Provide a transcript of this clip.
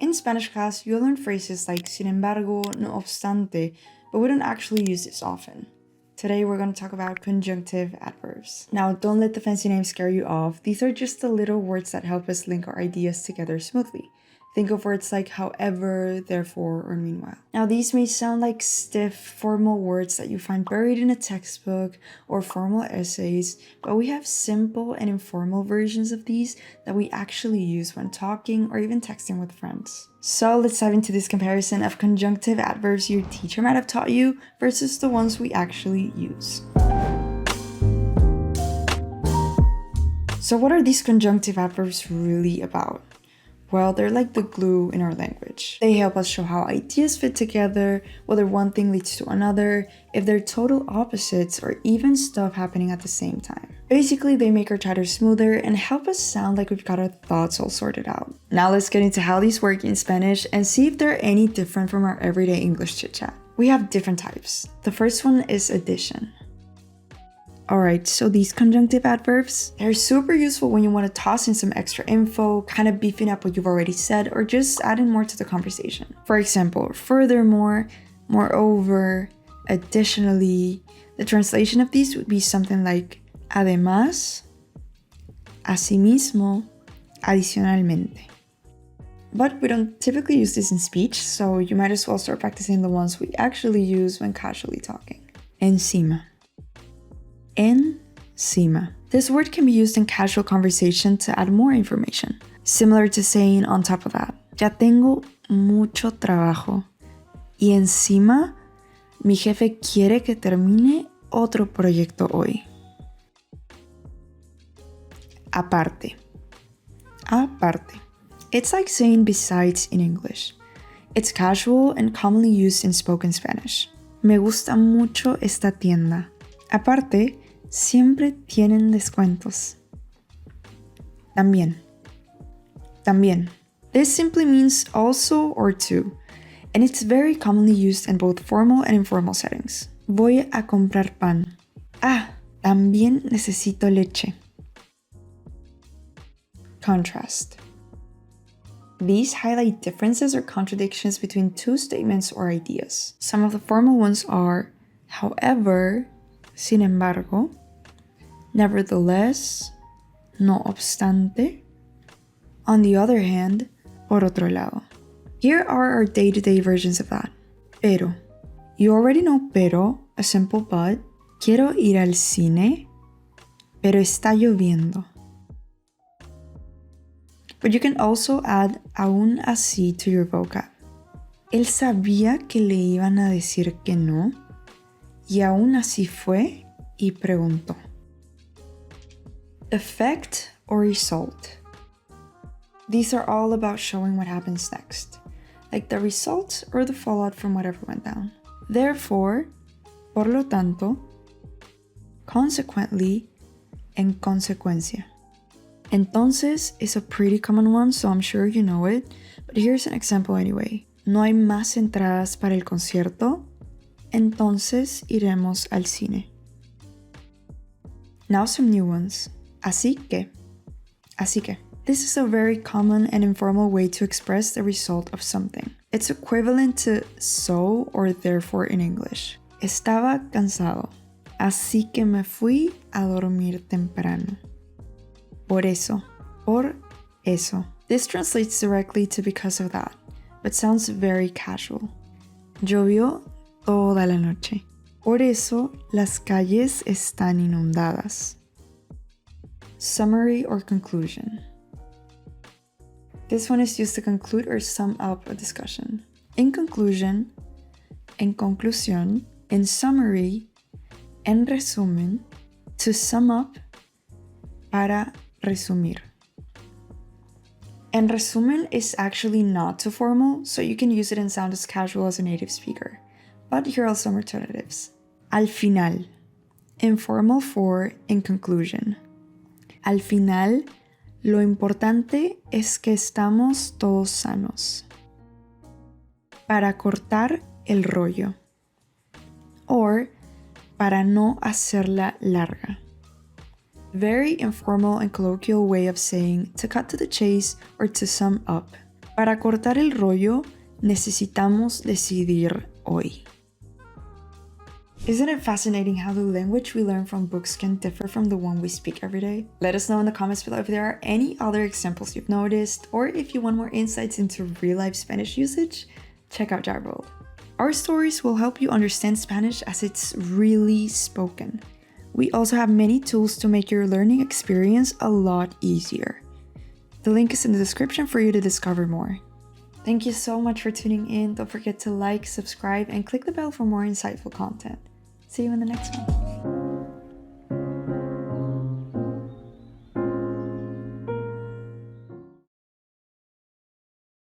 In Spanish class, you'll learn phrases like sin embargo, no obstante, but we don't actually use this often. Today we're going to talk about conjunctive adverbs. Now, don't let the fancy names scare you off. These are just the little words that help us link our ideas together smoothly. Think of words like however, therefore, or meanwhile. Now, these may sound like stiff, formal words that you find buried in a textbook or formal essays, but we have simple and informal versions of these that we actually use when talking or even texting with friends. So let's dive into this comparison of conjunctive adverbs your teacher might have taught you versus the ones we actually use. So what are these conjunctive adverbs really about? Well, they're like the glue in our language. They help us show how ideas fit together, whether one thing leads to another, if they're total opposites, or even stuff happening at the same time. Basically, they make our chatter smoother and help us sound like we've got our thoughts all sorted out. Now let's get into how these work in Spanish and see if they're any different from our everyday English chit-chat. We have different types. The first one is addition. Alright, so these conjunctive adverbs, they're super useful when you want to toss in some extra info, kind of beefing up what you've already said, or just adding more to the conversation. For example, furthermore, moreover, additionally. The translation of these would be something like además, asimismo, adicionalmente. But we don't typically use this in speech, so you might as well start practicing the ones we actually use when casually talking. Encima. Encima. This word can be used in casual conversation to add more information, similar to saying on top of that. Ya tengo mucho trabajo. Y encima, mi jefe quiere que termine otro proyecto hoy. Aparte. Aparte. It's like saying besides in English. It's casual and commonly used in spoken Spanish. Me gusta mucho esta tienda. Aparte, siempre tienen descuentos. También. También. This simply means also or too, and it's very commonly used in both formal and informal settings. Voy a comprar pan. Ah, también necesito leche. Contrast. These highlight differences or contradictions between two statements or ideas. Some of the formal ones are however, sin embargo, nevertheless, no obstante. On the other hand, por otro lado. Here are our day-to-day versions of that. Pero. You already know pero, a simple but. Quiero ir al cine, pero está lloviendo. But you can also add aún así to your vocab. Él sabía que le iban a decir que no, y aún así fue y preguntó. Effect or result. These are all about showing what happens next, like the result or the fallout from whatever went down. Therefore, por lo tanto, consequently, en consecuencia. Entonces is a pretty common one, so I'm sure you know it, but here's an example anyway. No hay más entradas para el concierto, entonces iremos al cine. Now some new ones. Así que. Así que. This is a very common and informal way to express the result of something. It's equivalent to so or therefore in English. Estaba cansado, así que me fui a dormir temprano. Por eso. Por eso. This translates directly to because of that, but sounds very casual. Llovió toda la noche. Por eso las calles están inundadas. Summary or conclusion. This one is used to conclude or sum up a discussion. In conclusion, en conclusión, in summary, en resumen, to sum up, para resumir. En resumen is actually not too formal, so you can use it and sound as casual as a native speaker. But here are some alternatives. Al final. Informal for in conclusion. Al final, lo importante es que estamos todos sanos. Para cortar el rollo. Or para no hacerla larga. Very informal and colloquial way of saying to cut to the chase or to sum up. Para cortar el rollo, necesitamos decidir hoy. Isn't it fascinating how the language we learn from books can differ from the one we speak every day? Let us know in the comments below if there are any other examples you've noticed, or if you want more insights into real-life Spanish usage, check out Jiveworld. Our stories will help you understand Spanish as it's really spoken. We also have many tools to make your learning experience a lot easier. The link is in the description for you to discover more. Thank you so much for tuning in. Don't forget to like, subscribe, and click the bell for more insightful content. See you in the next one.